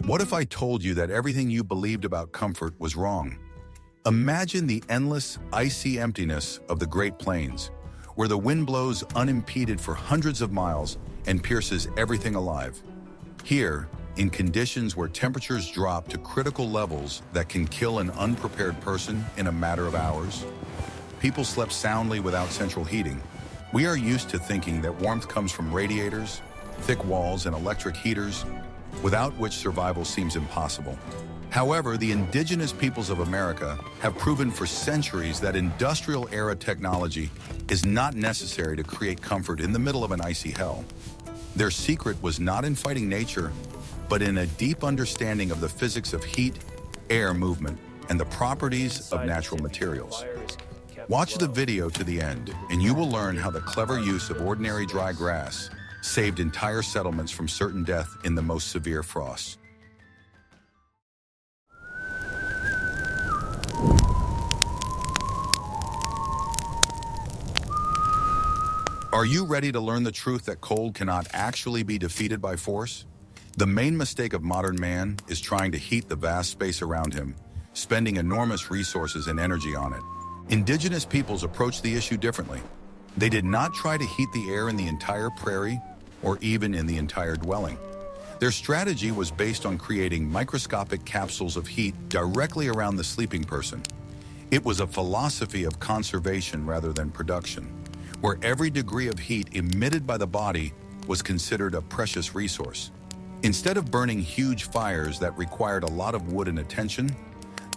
What if I told you that everything you believed about comfort was wrong? Imagine the endless, icy emptiness of the Great Plains, where the wind blows unimpeded for hundreds of miles and pierces everything alive. Here, in conditions where temperatures drop to critical levels that can kill an unprepared person in a matter of hours, people slept soundly without central heating. We are used to thinking that warmth comes from radiators, thick walls, and electric heaters, without which survival seems impossible. However, the indigenous peoples of America have proven for centuries that industrial-era technology is not necessary to create comfort in the middle of an icy hell. Their secret was not in fighting nature, but in a deep understanding of the physics of heat, air movement, and the properties of natural materials. Watch the video to the end, and you will learn how the clever use of ordinary dry grass saved entire settlements from certain death in the most severe frosts. Are you ready to learn the truth that cold cannot actually be defeated by force? The main mistake of modern man is trying to heat the vast space around him, spending enormous resources and energy on it. Indigenous peoples approached the issue differently. They did not try to heat the air in the entire prairie or even in the entire dwelling. Their strategy was based on creating microscopic capsules of heat directly around the sleeping person. It was a philosophy of conservation rather than production, where every degree of heat emitted by the body was considered a precious resource. Instead of burning huge fires that required a lot of wood and attention,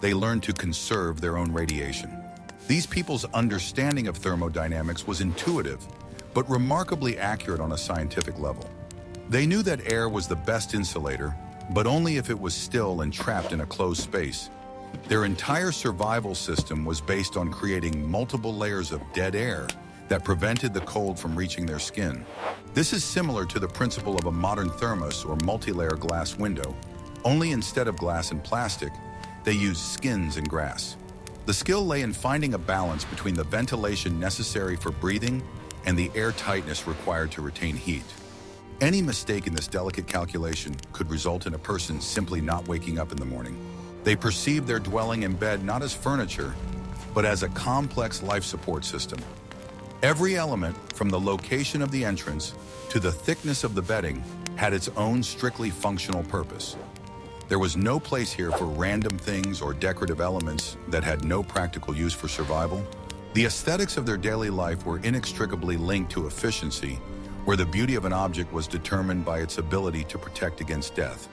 they learned to conserve their own radiation. These people's understanding of thermodynamics was intuitive, but remarkably accurate on a scientific level. They knew that air was the best insulator, but only if it was still and trapped in a closed space. Their entire survival system was based on creating multiple layers of dead air that prevented the cold from reaching their skin. This is similar to the principle of a modern thermos or multi-layer glass window, only instead of glass and plastic, they used skins and grass. The skill lay in finding a balance between the ventilation necessary for breathing and the air tightness required to retain heat. Any mistake in this delicate calculation could result in a person simply not waking up in the morning. They perceived their dwelling and bed not as furniture, but as a complex life support system. Every element, from the location of the entrance to the thickness of the bedding, had its own strictly functional purpose. There was no place here for random things or decorative elements that had no practical use for survival. The aesthetics of their daily life were inextricably linked to efficiency, where the beauty of an object was determined by its ability to protect against death.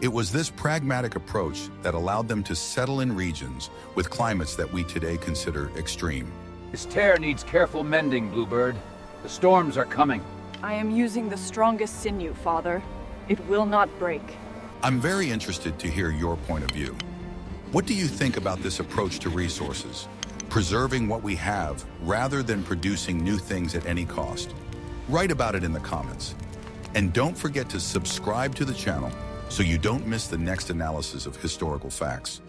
It was this pragmatic approach that allowed them to settle in regions with climates that we today consider extreme. This tear needs careful mending, Bluebird. The storms are coming. I am using the strongest sinew, Father. It will not break. I'm very interested to hear your point of view. What do you think about this approach to resources? Preserving what we have rather than producing new things at any cost? Write about it in the comments. And don't forget to subscribe to the channel so you don't miss the next analysis of historical facts.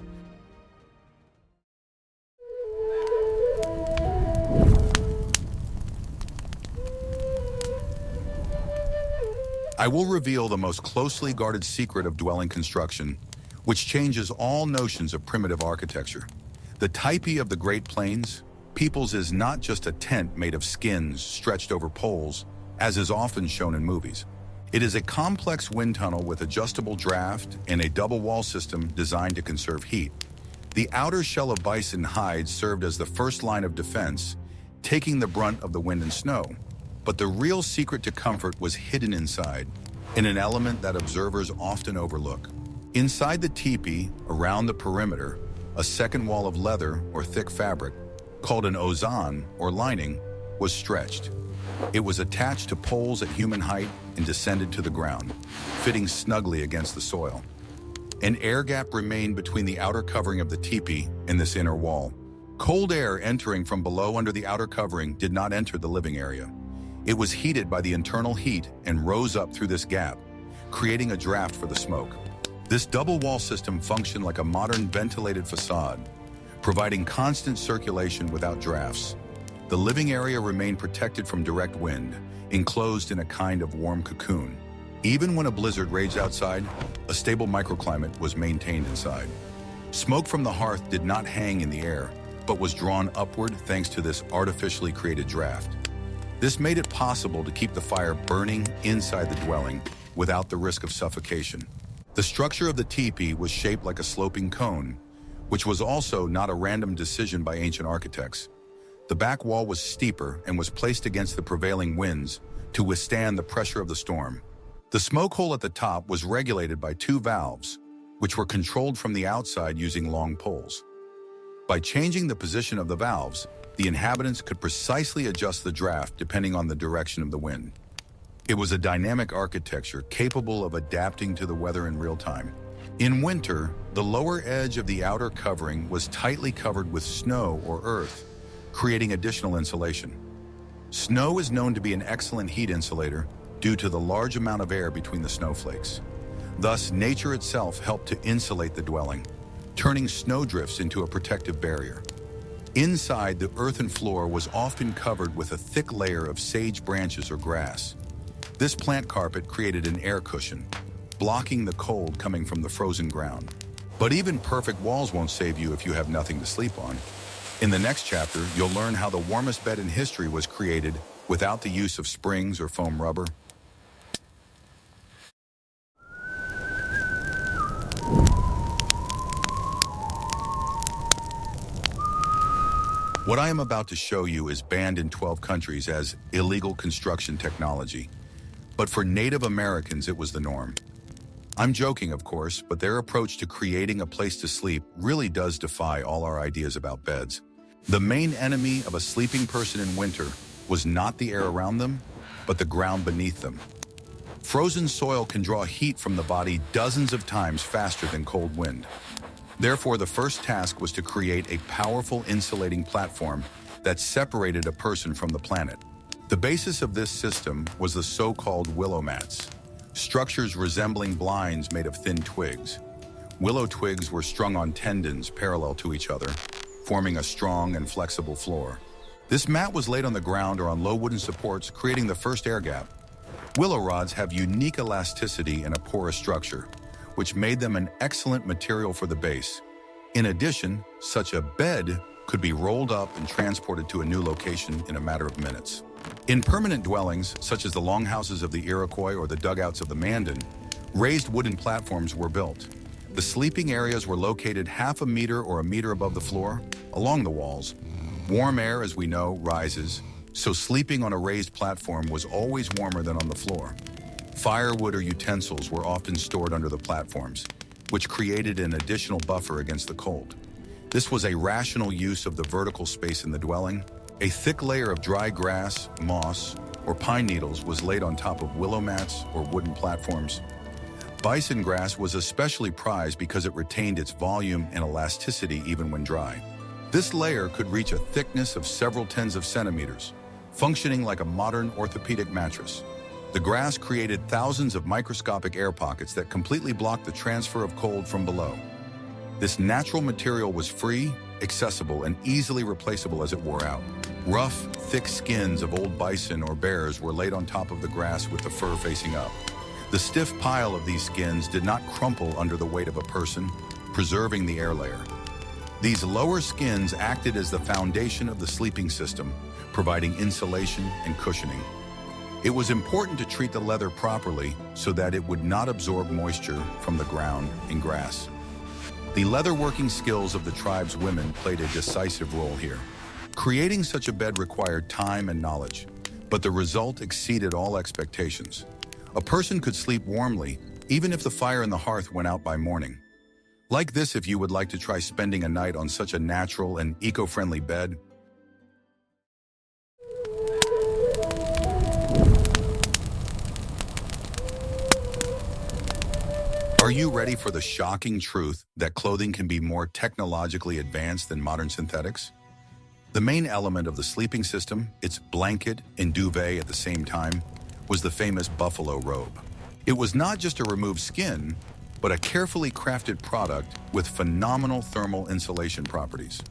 I will reveal the most closely guarded secret of dwelling construction, which changes all notions of primitive architecture. The type of the Great Plains, people's is not just a tent made of skins stretched over poles, as is often shown in movies. It is a complex wind tunnel with adjustable draft and a double wall system designed to conserve heat. The outer shell of bison hide served as the first line of defense, taking the brunt of the wind and snow. But the real secret to comfort was hidden inside, in an element that observers often overlook. Inside the teepee, around the perimeter, a second wall of leather or thick fabric, called an ozon or lining, was stretched. It was attached to poles at human height and descended to the ground, fitting snugly against the soil. An air gap remained between the outer covering of the teepee and this inner wall. Cold air entering from below under the outer covering did not enter the living area. It was heated by the internal heat and rose up through this gap, creating a draft for the smoke. This double wall system functioned like a modern ventilated facade, providing constant circulation without drafts. The living area remained protected from direct wind, enclosed in a kind of warm cocoon. Even when a blizzard raged outside, a stable microclimate was maintained inside. Smoke from the hearth did not hang in the air, but was drawn upward thanks to this artificially created draft. This made it possible to keep the fire burning inside the dwelling without the risk of suffocation. The structure of the teepee was shaped like a sloping cone, which was also not a random decision by ancient architects. The back wall was steeper and was placed against the prevailing winds to withstand the pressure of the storm. The smoke hole at the top was regulated by two valves, which were controlled from the outside using long poles. By changing the position of the valves, the inhabitants could precisely adjust the draft depending on the direction of the wind. It was a dynamic architecture capable of adapting to the weather in real time. In winter, the lower edge of the outer covering was tightly covered with snow or earth, creating additional insulation. Snow is known to be an excellent heat insulator due to the large amount of air between the snowflakes. Thus, nature itself helped to insulate the dwelling, turning snowdrifts into a protective barrier. Inside, the earthen floor was often covered with a thick layer of sage branches or grass. This plant carpet created an air cushion, blocking the cold coming from the frozen ground. But even perfect walls won't save you if you have nothing to sleep on. In the next chapter, you'll learn how the warmest bed in history was created without the use of springs or foam rubber. What I am about to show you is banned in 12 countries as illegal construction technology. But for Native Americans, it was the norm. I'm joking, of course, but their approach to creating a place to sleep really does defy all our ideas about beds. The main enemy of a sleeping person in winter was not the air around them, but the ground beneath them. Frozen soil can draw heat from the body dozens of times faster than cold wind. Therefore, the first task was to create a powerful insulating platform that separated a person from the planet. The basis of this system was the so-called willow mats, structures resembling blinds made of thin twigs. Willow twigs were strung on tendons parallel to each other, forming a strong and flexible floor. This mat was laid on the ground or on low wooden supports, creating the first air gap. Willow rods have unique elasticity and a porous structure, which made them an excellent material for the base. In addition, such a bed could be rolled up and transported to a new location in a matter of minutes. In permanent dwellings, such as the longhouses of the Iroquois or the dugouts of the Mandan, raised wooden platforms were built. The sleeping areas were located half a meter or a meter above the floor, along the walls. Warm air, as we know, rises, so sleeping on a raised platform was always warmer than on the floor. Firewood or utensils were often stored under the platforms, which created an additional buffer against the cold. This was a rational use of the vertical space in the dwelling. A thick layer of dry grass, moss, or pine needles was laid on top of willow mats or wooden platforms. Bison grass was especially prized because it retained its volume and elasticity even when dry. This layer could reach a thickness of several tens of centimeters, functioning like a modern orthopedic mattress. The grass created thousands of microscopic air pockets that completely blocked the transfer of cold from below. This natural material was free, accessible, and easily replaceable as it wore out. Rough, thick skins of old bison or bears were laid on top of the grass with the fur facing up. The stiff pile of these skins did not crumple under the weight of a person, preserving the air layer. These lower skins acted as the foundation of the sleeping system, providing insulation and cushioning. It was important to treat the leather properly so that it would not absorb moisture from the ground and grass. The leatherworking skills of the tribe's women played a decisive role here. Creating such a bed required time and knowledge, but the result exceeded all expectations. A person could sleep warmly, even if the fire in the hearth went out by morning. Like this if you would like to try spending a night on such a natural and eco-friendly bed. Are you ready for the shocking truth that clothing can be more technologically advanced than modern synthetics? The main element of the sleeping system, its blanket and duvet at the same time, was the famous buffalo robe. It was not just a removed skin, but a carefully crafted product with phenomenal thermal insulation properties.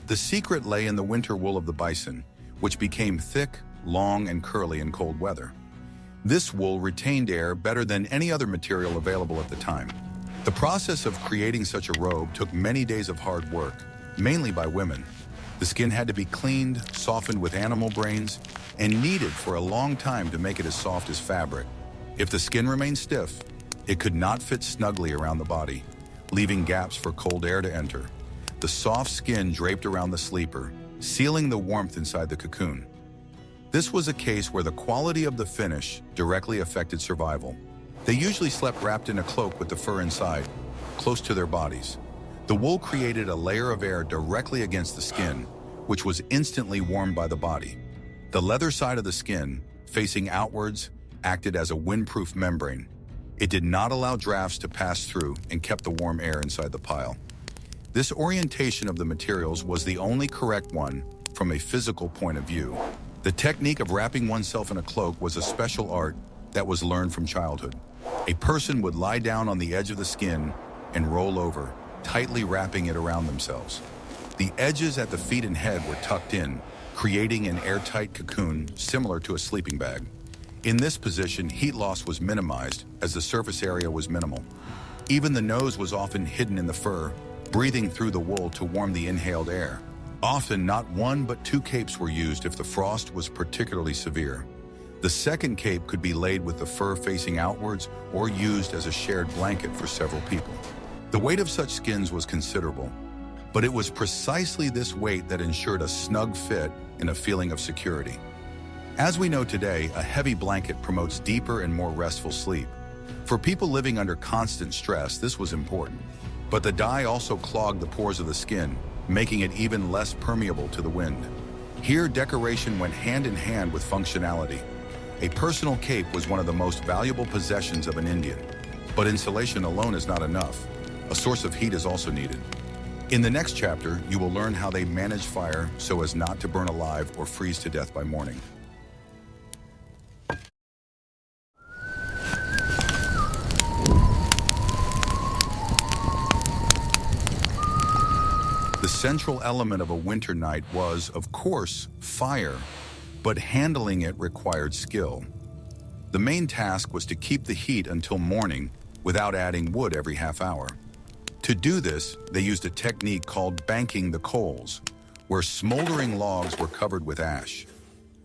The secret lay in the winter wool of the bison, which became thick, long, and curly in cold weather. This wool retained air better than any other material available at the time. The process of creating such a robe took many days of hard work, mainly by women. The skin had to be cleaned, softened with animal brains, and kneaded for a long time to make it as soft as fabric. If the skin remained stiff, it could not fit snugly around the body, leaving gaps for cold air to enter. The soft skin draped around the sleeper, sealing the warmth inside the cocoon. This was a case where the quality of the finish directly affected survival. They usually slept wrapped in a cloak with the fur inside, close to their bodies. The wool created a layer of air directly against the skin, which was instantly warmed by the body. The leather side of the skin, facing outwards, acted as a windproof membrane. It did not allow drafts to pass through and kept the warm air inside the pile. This orientation of the materials was the only correct one from a physical point of view. The technique of wrapping oneself in a cloak was a special art that was learned from childhood. A person would lie down on the edge of the skin and roll over, tightly wrapping it around themselves. The edges at the feet and head were tucked in, creating an airtight cocoon similar to a sleeping bag. In this position, heat loss was minimized as the surface area was minimal. Even the nose was often hidden in the fur, breathing through the wool to warm the inhaled air. Often, not one but two capes were used if the frost was particularly severe. The second cape could be laid with the fur facing outwards or used as a shared blanket for several people. The weight of such skins was considerable, but it was precisely this weight that ensured a snug fit and a feeling of security. As we know today, a heavy blanket promotes deeper and more restful sleep. For people living under constant stress, this was important. But the dye also clogged the pores of the skin, making it even less permeable to the wind. Here, decoration went hand in hand with functionality. A personal cape was one of the most valuable possessions of an Indian. But insulation alone is not enough. A source of heat is also needed. In the next chapter, you will learn how they manage fire so as not to burn alive or freeze to death by morning. The central element of a winter night was, of course, fire, but handling it required skill. The main task was to keep the heat until morning without adding wood every half hour. To do this, they used a technique called banking the coals, where smoldering logs were covered with ash.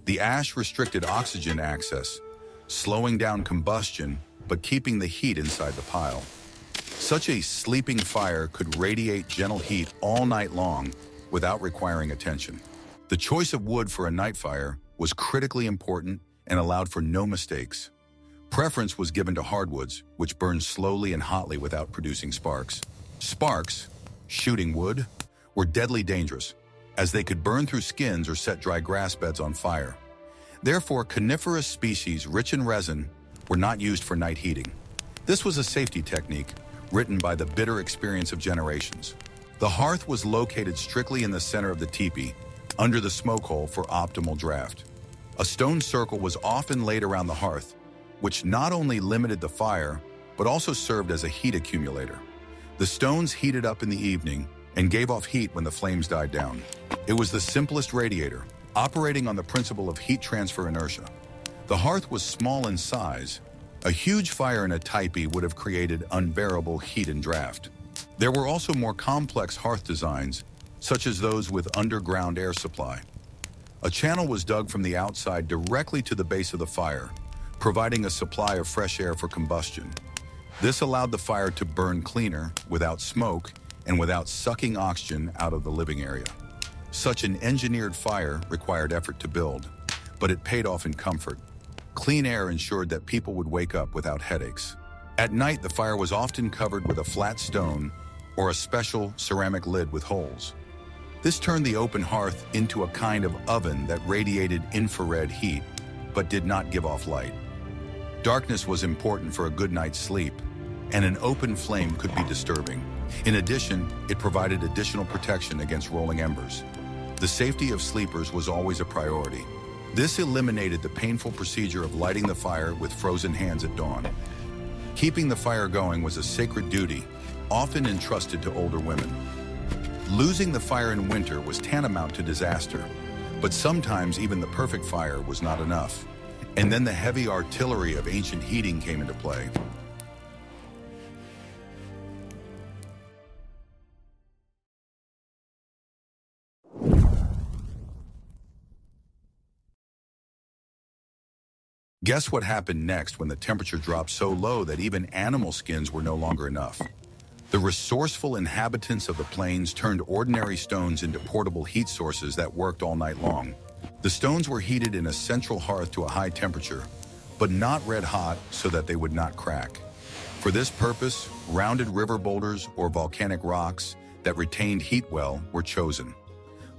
The ash restricted oxygen access, slowing down combustion, but keeping the heat inside the pile. Such a sleeping fire could radiate gentle heat all night long without requiring attention. The choice of wood for a night fire was critically important and allowed for no mistakes. Preference was given to hardwoods, which burned slowly and hotly without producing sparks. Sparks, shooting wood, were deadly dangerous, as they could burn through skins or set dry grass beds on fire. Therefore, coniferous species rich in resin were not used for night heating. This was a safety technique written by the bitter experience of generations. The hearth was located strictly in the center of the teepee, under the smoke hole for optimal draft. A stone circle was often laid around the hearth, which not only limited the fire, but also served as a heat accumulator. The stones heated up in the evening and gave off heat when the flames died down. It was the simplest radiator, operating on the principle of heat transfer inertia. The hearth was small in size. A huge fire in a teepee would have created unbearable heat and draft. There were also more complex hearth designs, such as those with underground air supply. A channel was dug from the outside directly to the base of the fire, providing a supply of fresh air for combustion. This allowed the fire to burn cleaner, without smoke, and without sucking oxygen out of the living area. Such an engineered fire required effort to build, but it paid off in comfort. Clean air ensured that people would wake up without headaches. At night, the fire was often covered with a flat stone or a special ceramic lid with holes. This turned the open hearth into a kind of oven that radiated infrared heat, but did not give off light. Darkness was important for a good night's sleep, and an open flame could be disturbing. In addition, it provided additional protection against rolling embers. The safety of sleepers was always a priority. This eliminated the painful procedure of lighting the fire with frozen hands at dawn. Keeping the fire going was a sacred duty, often entrusted to older women. Losing the fire in winter was tantamount to disaster, but sometimes even the perfect fire was not enough. And then the heavy artillery of ancient heating came into play. Guess what happened next when the temperature dropped so low that even animal skins were no longer enough? The resourceful inhabitants of the plains turned ordinary stones into portable heat sources that worked all night long. The stones were heated in a central hearth to a high temperature, but not red hot so that they would not crack. For this purpose, rounded river boulders or volcanic rocks that retained heat well were chosen.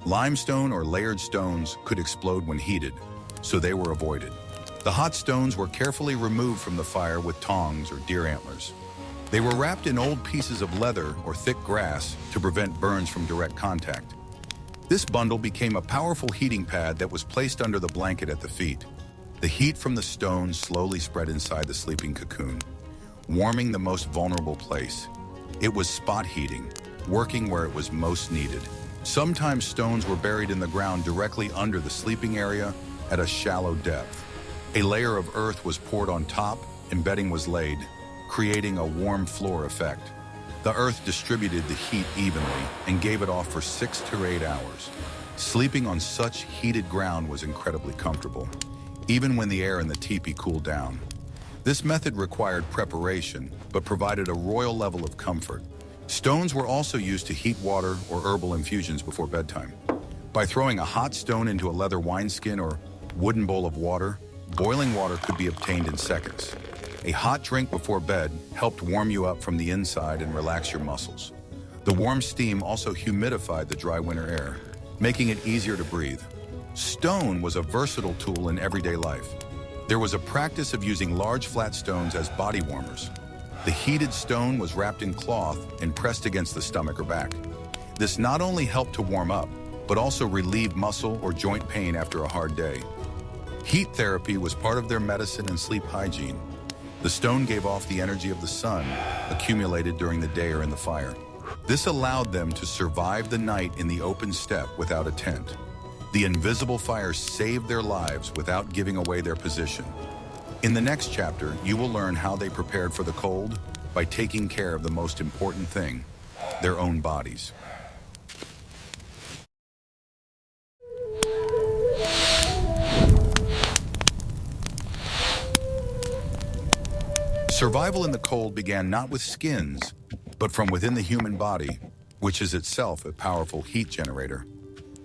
Limestone or layered stones could explode when heated, so they were avoided. The hot stones were carefully removed from the fire with tongs or deer antlers. They were wrapped in old pieces of leather or thick grass to prevent burns from direct contact. This bundle became a powerful heating pad that was placed under the blanket at the feet. The heat from the stones slowly spread inside the sleeping cocoon, warming the most vulnerable place. It was spot heating, working where it was most needed. Sometimes stones were buried in the ground directly under the sleeping area at a shallow depth. A layer of earth was poured on top and bedding was laid, creating a warm floor effect. The earth distributed the heat evenly and gave it off for 6 to 8 hours. Sleeping on such heated ground was incredibly comfortable, even when the air in the teepee cooled down. This method required preparation, but provided a royal level of comfort. Stones were also used to heat water or herbal infusions before bedtime. By throwing a hot stone into a leather wineskin or wooden bowl of water, boiling water could be obtained in seconds. A hot drink before bed helped warm you up from the inside and relax your muscles. The warm steam also humidified the dry winter air, making it easier to breathe. Stone was a versatile tool in everyday life. There was a practice of using large flat stones as body warmers. The heated stone was wrapped in cloth and pressed against the stomach or back. This not only helped to warm up, but also relieve muscle or joint pain after a hard day. Heat therapy was part of their medicine and sleep hygiene. The stone gave off the energy of the sun, accumulated during the day or in the fire. This allowed them to survive the night in the open steppe without a tent. The invisible fire saved their lives without giving away their position. In the next chapter, you will learn how they prepared for the cold by taking care of the most important thing, their own bodies. Survival in the cold began not with skins, but from within the human body, which is itself a powerful heat generator.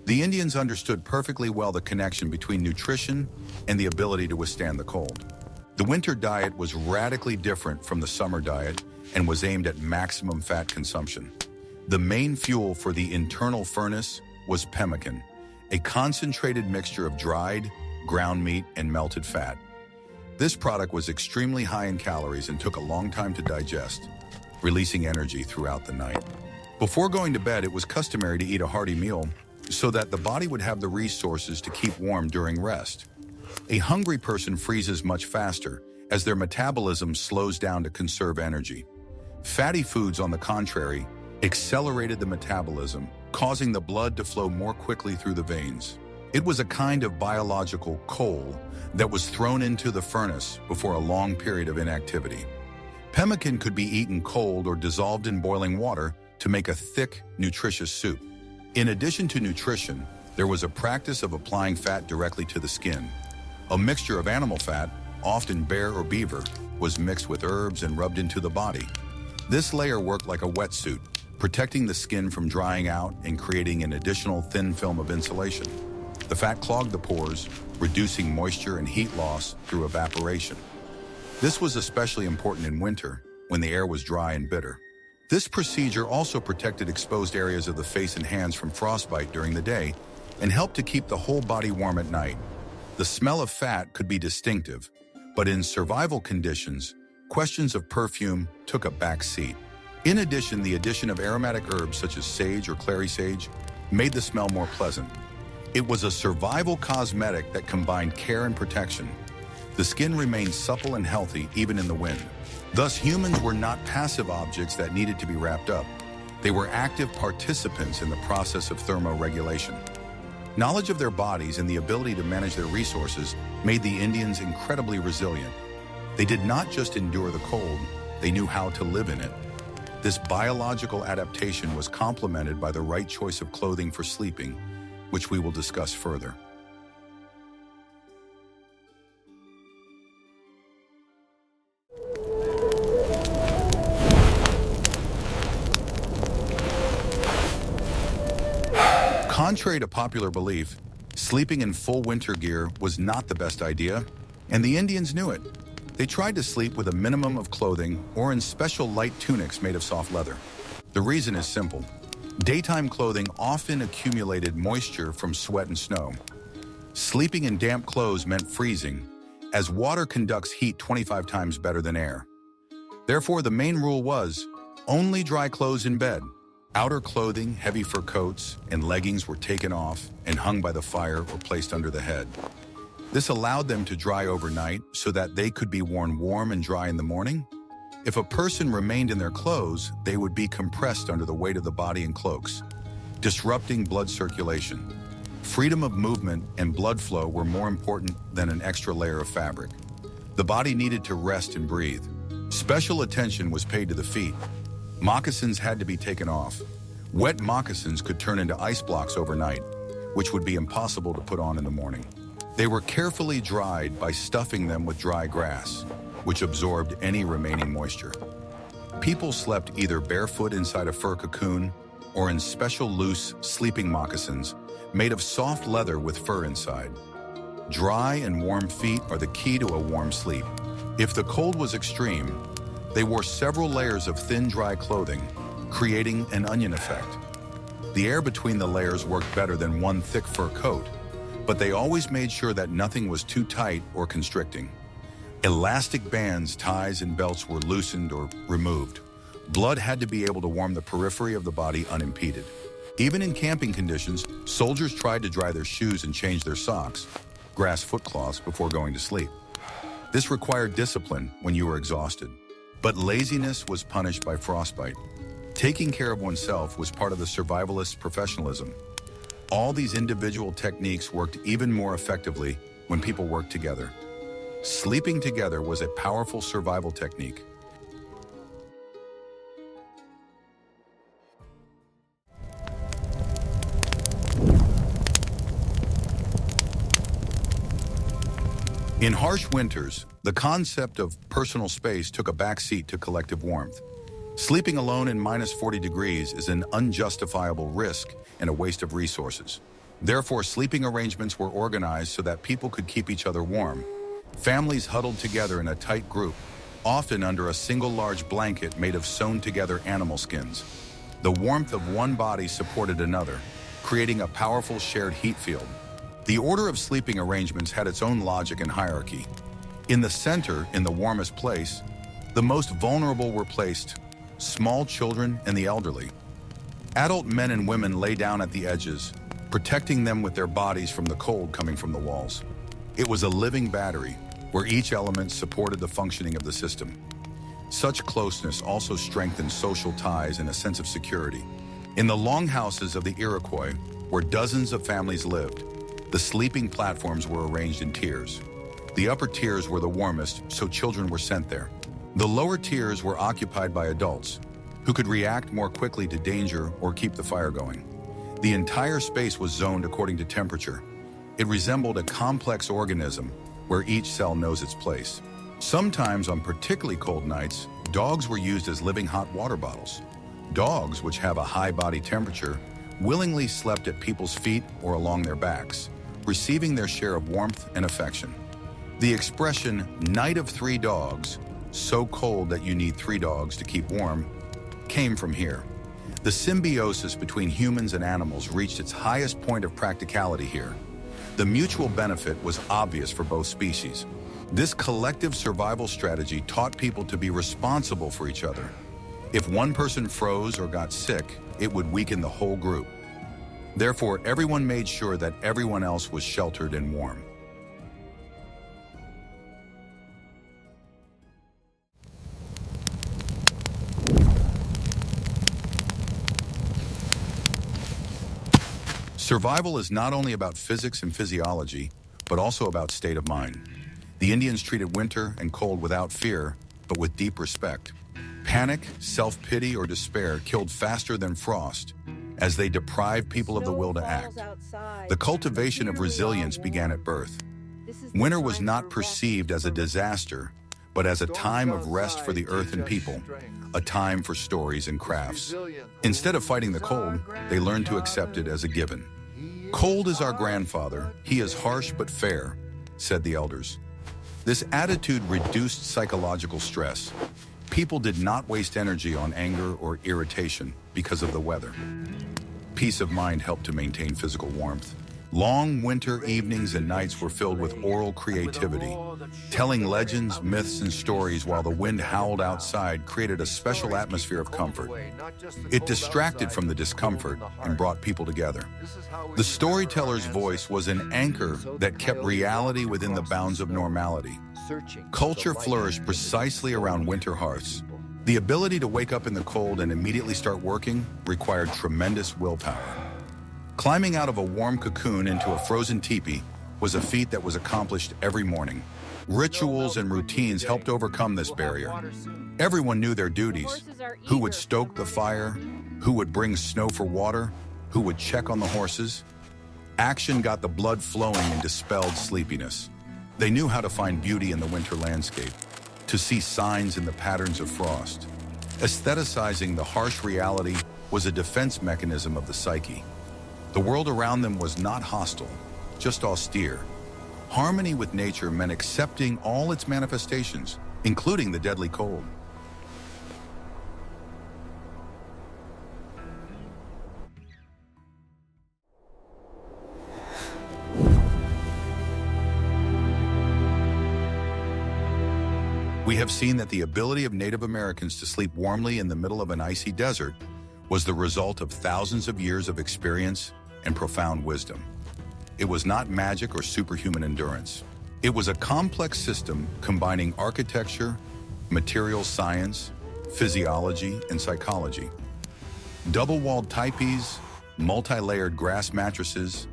The Indians understood perfectly well the connection between nutrition and the ability to withstand the cold. The winter diet was radically different from the summer diet and was aimed at maximum fat consumption. The main fuel for the internal furnace was pemmican, a concentrated mixture of dried, ground meat, and melted fat. This product was extremely high in calories and took a long time to digest, releasing energy throughout the night. Before going to bed, it was customary to eat a hearty meal so that the body would have the resources to keep warm during rest. A hungry person freezes much faster as their metabolism slows down to conserve energy. Fatty foods, on the contrary, accelerated the metabolism, causing the blood to flow more quickly through the veins. It was a kind of biological coal that was thrown into the furnace before a long period of inactivity. Pemmican could be eaten cold or dissolved in boiling water to make a thick, nutritious soup. In addition to nutrition, there was a practice of applying fat directly to the skin. A mixture of animal fat, often bear or beaver, was mixed with herbs and rubbed into the body. This layer worked like a wetsuit, protecting the skin from drying out and creating an additional thin film of insulation. The fat clogged the pores, reducing moisture and heat loss through evaporation. This was especially important in winter, when the air was dry and bitter. This procedure also protected exposed areas of the face and hands from frostbite during the day and helped to keep the whole body warm at night. The smell of fat could be distinctive, but in survival conditions, questions of perfume took a back seat. In addition, the addition of aromatic herbs such as sage or clary sage made the smell more pleasant. It was a survival cosmetic that combined care and protection. The skin remained supple and healthy even in the wind. Thus, humans were not passive objects that needed to be wrapped up. They were active participants in the process of thermoregulation. Knowledge of their bodies and the ability to manage their resources made the Indians incredibly resilient. They did not just endure the cold, they knew how to live in it. This biological adaptation was complemented by the right choice of clothing for sleeping, which we will discuss further. Contrary to popular belief, sleeping in full winter gear was not the best idea, and the Indians knew it. They tried to sleep with a minimum of clothing or in special light tunics made of soft leather. The reason is simple. Daytime clothing often accumulated moisture from sweat and snow. Sleeping in damp clothes meant freezing, as water conducts heat 25 times better than air. Therefore, the main rule was only dry clothes in bed. Outer clothing, heavy fur coats, and leggings were taken off and hung by the fire or placed under the head. This allowed them to dry overnight so that they could be worn warm and dry in the morning. If a person remained in their clothes, they would be compressed under the weight of the body and cloaks, disrupting blood circulation. Freedom of movement and blood flow were more important than an extra layer of fabric. The body needed to rest and breathe. Special attention was paid to the feet. Moccasins had to be taken off. Wet moccasins could turn into ice blocks overnight, which would be impossible to put on in the morning. They were carefully dried by stuffing them with dry grass, which absorbed any remaining moisture. People slept either barefoot inside a fur cocoon or in special loose sleeping moccasins made of soft leather with fur inside. Dry and warm feet are the key to a warm sleep. If the cold was extreme, they wore several layers of thin, dry clothing, creating an onion effect. The air between the layers worked better than one thick fur coat, but they always made sure that nothing was too tight or constricting. Elastic bands, ties, and belts were loosened or removed. Blood had to be able to warm the periphery of the body unimpeded. Even in camping conditions, soldiers tried to dry their shoes and change their socks, grass footcloths, before going to sleep. This required discipline when you were exhausted. But laziness was punished by frostbite. Taking care of oneself was part of the survivalist's professionalism. All these individual techniques worked even more effectively when people worked together. Sleeping together was a powerful survival technique. In harsh winters, the concept of personal space took a backseat to collective warmth. Sleeping alone in minus 40 degrees is an unjustifiable risk and a waste of resources. Therefore, sleeping arrangements were organized so that people could keep each other warm. Families huddled together in a tight group, often under a single large blanket made of sewn-together animal skins. The warmth of one body supported another, creating a powerful shared heat field. The order of sleeping arrangements had its own logic and hierarchy. In the center, in the warmest place, the most vulnerable were placed: small children and the elderly. Adult men and women lay down at the edges, protecting them with their bodies from the cold coming from the walls. It was a living battery, where each element supported the functioning of the system. Such closeness also strengthened social ties and a sense of security. In the longhouses of the Iroquois, where dozens of families lived, the sleeping platforms were arranged in tiers. The upper tiers were the warmest, so children were sent there. The lower tiers were occupied by adults, who could react more quickly to danger or keep the fire going. The entire space was zoned according to temperature. It resembled a complex organism where each cell knows its place. Sometimes, on particularly cold nights, dogs were used as living hot water bottles. Dogs, which have a high body temperature, willingly slept at people's feet or along their backs, receiving their share of warmth and affection. The expression, "night of three dogs," so cold that you need three dogs to keep warm, came from here. The symbiosis between humans and animals reached its highest point of practicality here. The mutual benefit was obvious for both species. This collective survival strategy taught people to be responsible for each other. If one person froze or got sick, it would weaken the whole group. Therefore, everyone made sure that everyone else was sheltered and warm. Survival is not only about physics and physiology, but also about state of mind. The Indians treated winter and cold without fear, but with deep respect. Panic, self-pity, or despair killed faster than frost, as they deprived people of the will to act. The cultivation of resilience began at birth. Winter was not perceived as a disaster, but as a time of rest for the earth and people, a time for stories and crafts. Instead of fighting the cold, they learned to accept it as a given. "Cold is our grandfather, he is harsh but fair," said the elders. This attitude reduced psychological stress. People did not waste energy on anger or irritation because of the weather. Peace of mind helped to maintain physical warmth. Long winter evenings and nights were filled with oral creativity. Telling legends, myths, and stories while the wind howled outside created a special atmosphere of comfort. It distracted from the discomfort and brought people together. The storyteller's voice was an anchor that kept reality within the bounds of normality. Culture flourished precisely around winter hearths. The ability to wake up in the cold and immediately start working required tremendous willpower. Climbing out of a warm cocoon into a frozen teepee was a feat that was accomplished every morning. Rituals and routines helped overcome this barrier. Everyone knew their duties: who would stoke the fire, who would bring snow for water, who would check on the horses. Action got the blood flowing and dispelled sleepiness. They knew how to find beauty in the winter landscape, to see signs in the patterns of frost. Aestheticizing the harsh reality was a defense mechanism of the psyche. The world around them was not hostile, just austere. Harmony with nature meant accepting all its manifestations, including the deadly cold. We have seen that the ability of Native Americans to sleep warmly in the middle of an icy desert was the result of thousands of years of experience and profound wisdom. It was not magic or superhuman endurance. It was a complex system combining architecture, material science, physiology, and psychology. Double-walled teepees, multi-layered grass mattresses,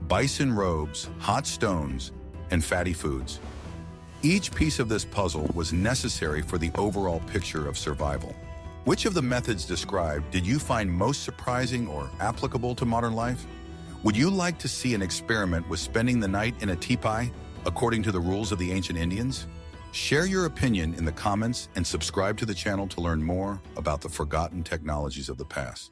bison robes, hot stones, and fatty foods. Each piece of this puzzle was necessary for the overall picture of survival. Which of the methods described did you find most surprising or applicable to modern life? Would you like to see an experiment with spending the night in a teepee according to the rules of the ancient Indians? Share your opinion in the comments and subscribe to the channel to learn more about the forgotten technologies of the past.